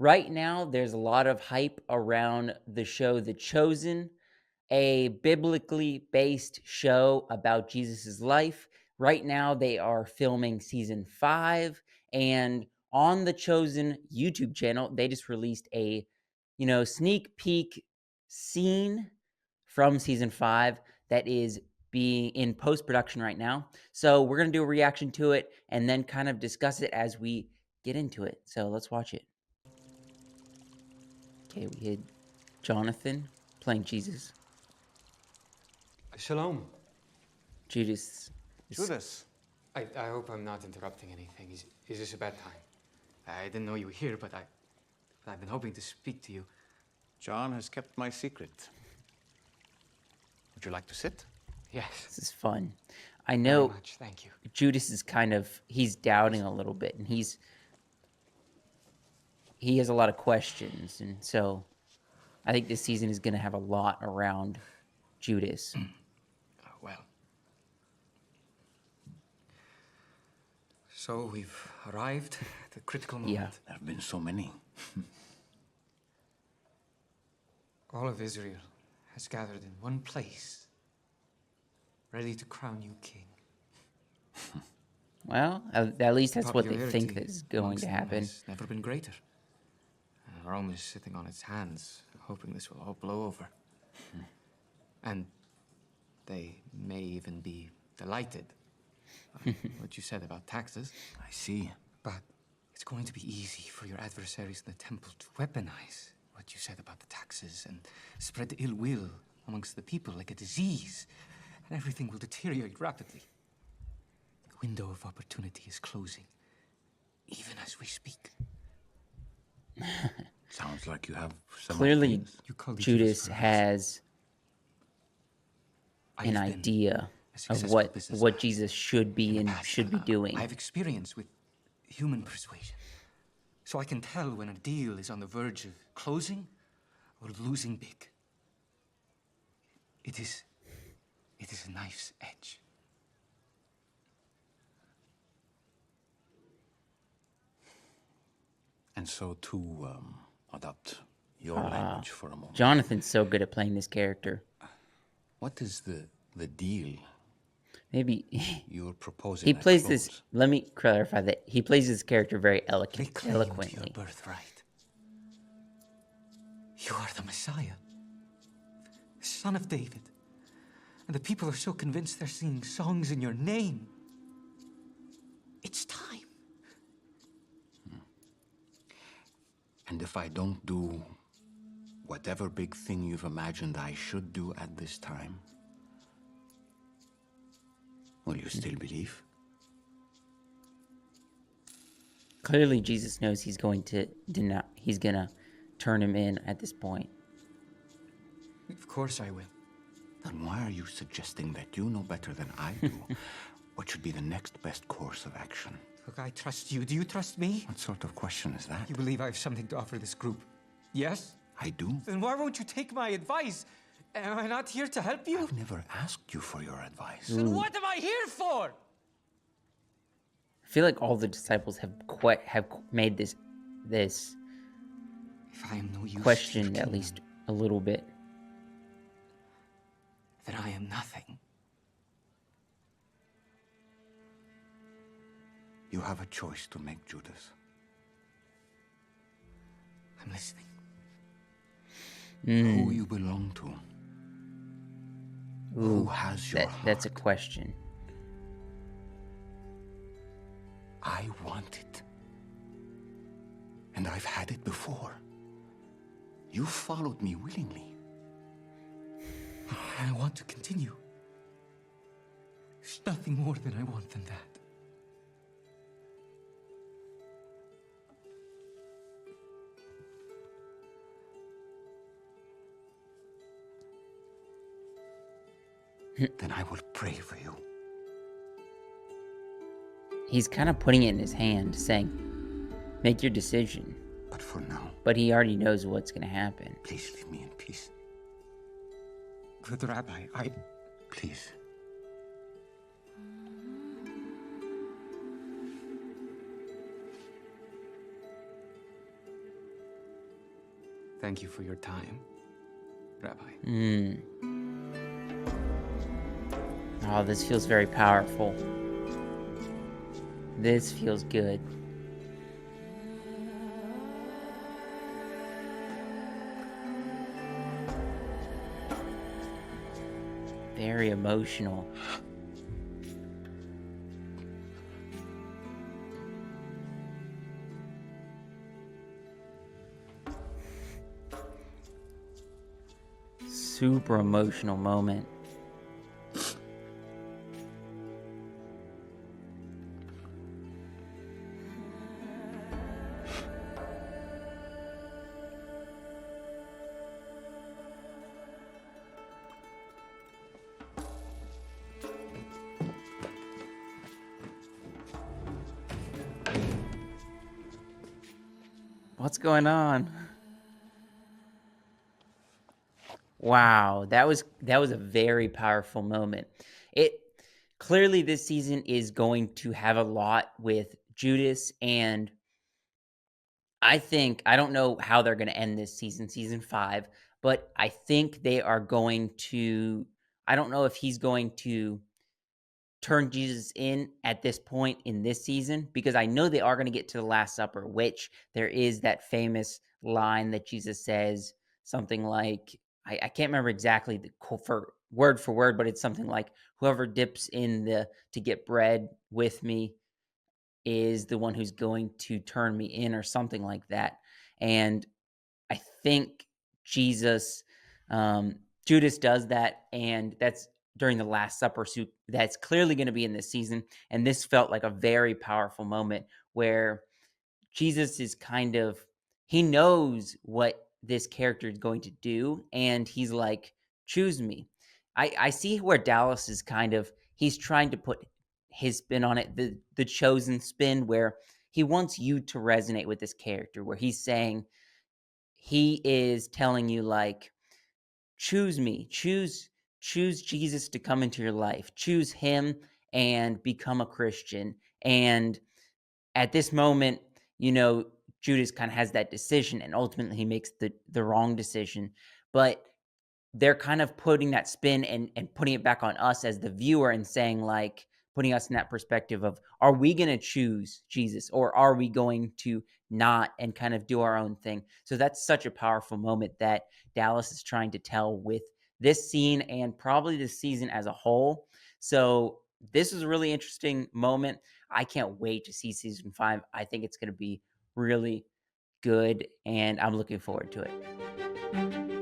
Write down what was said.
Right now, there's a lot of hype around the show The Chosen, a biblically based show about Jesus' life. Right now, they are filming season 5, and on the Chosen YouTube channel, they just released a, sneak peek scene from season 5 that is being in post production right now. So, we're going to do a reaction to it and then kind of discuss it as we get into it. So, let's watch it. Okay, we had Jonathan playing Jesus. Shalom. Judas. Judas. I hope I'm not interrupting anything. Is this a bad time? I didn't know you were here, but I've been hoping to speak to you. John has kept my secret. Would you like to sit? Yes. This is fun. I Very know much, thank you. Judas is he's doubting a little bit, and he has a lot of questions, and so I think this season is going to have a lot around Judas. Well. So we've arrived at the critical moment. Yeah. There have been so many. All of Israel has gathered in one place, ready to crown you king. Well, at least that's what they think Popularity is going amongst to them happen. has never been greater. Rome is sitting on its hands, hoping this will all blow over. And they may even be delighted by what you said about taxes. I see. But it's going to be easy for your adversaries in the temple to weaponize what you said about the taxes and spread the ill will amongst the people like a disease. And everything will deteriorate rapidly. The window of opportunity is closing, even as we speak. Sounds like you have some Clearly, ideas. Judas has an idea of what Jesus should be and should be doing. I have experience with human persuasion. So I can tell when a deal is on the verge of closing or losing big. It is a knife's edge. And so to adopt your language for a moment. Jonathan's so good at playing this character. What is the deal Maybe you're proposing? he plays this. Let me clarify that he plays this character very eloquently. Your birthright. You are the Messiah, son of David. And the people are so convinced they're singing songs in your name. It's time. And if I don't do whatever big thing you've imagined I should do at this time, will you still believe? Clearly, Jesus knows he's going to turn him in at this point. Of course I will. Then why are you suggesting that you know better than I do what should be the next best course of action? Look, I trust you. Do you trust me? What sort of question is that? You believe I have something to offer this group? Yes? I do. Then why won't you take my advice? Am I not here to help you? I've never asked you for your advice. Then what am I here for? I feel like all the disciples have made this If I am no use questioned at least a little bit. Then I am nothing. You have a choice to make, Judas. I'm listening. Who you belong to. Who has your heart? That's a question. I want it. And I've had it before. You followed me willingly. And I want to continue. There's nothing more than I want than that. Then I will pray for you. He's kind of putting it in his hand, saying, make your decision. But for now, But he already knows what's going to happen. please leave me in peace. Good Rabbi, Please. Thank you for your time, Rabbi. Oh, this feels very powerful. This feels good. Very emotional. Super emotional moment. What's going on? Wow, that was a very powerful moment. It clearly this season is going to have a lot with Judas, and I don't know how they're going to end this season, season 5, but I think they are going to I don't know if he's going to turn Jesus in at this point in this season, because I know they are going to get to the Last Supper, which there is that famous line that Jesus says, something like, I can't remember exactly for word, but it's something like, whoever dips in the to get bread with me is the one who's going to turn me in, or something like that. And I think Jesus, um, Judas does that, and that's during the Last Supper. So that's clearly going to be in this season. And this felt like a very powerful moment where Jesus is he knows what this character is going to do, and he's like, choose me. I see where Dallas is he's trying to put his spin on it, the chosen spin, where he wants you to resonate with this character, where he is telling you, like, choose me, choose Jesus to come into your life, choose him and become a Christian. And at this moment, you know, Judas kind of has that decision, and ultimately he makes the wrong decision. But they're kind of putting that spin and putting it back on us as the viewer, and saying, like, putting us in that perspective of, are we going to choose Jesus, or are we going to not, and kind of do our own thing? So that's such a powerful moment that Dallas is trying to tell with this scene, and probably this season as a whole. So this is a really interesting moment. I can't wait to see season 5. I think it's going to be really good, and I'm looking forward to it.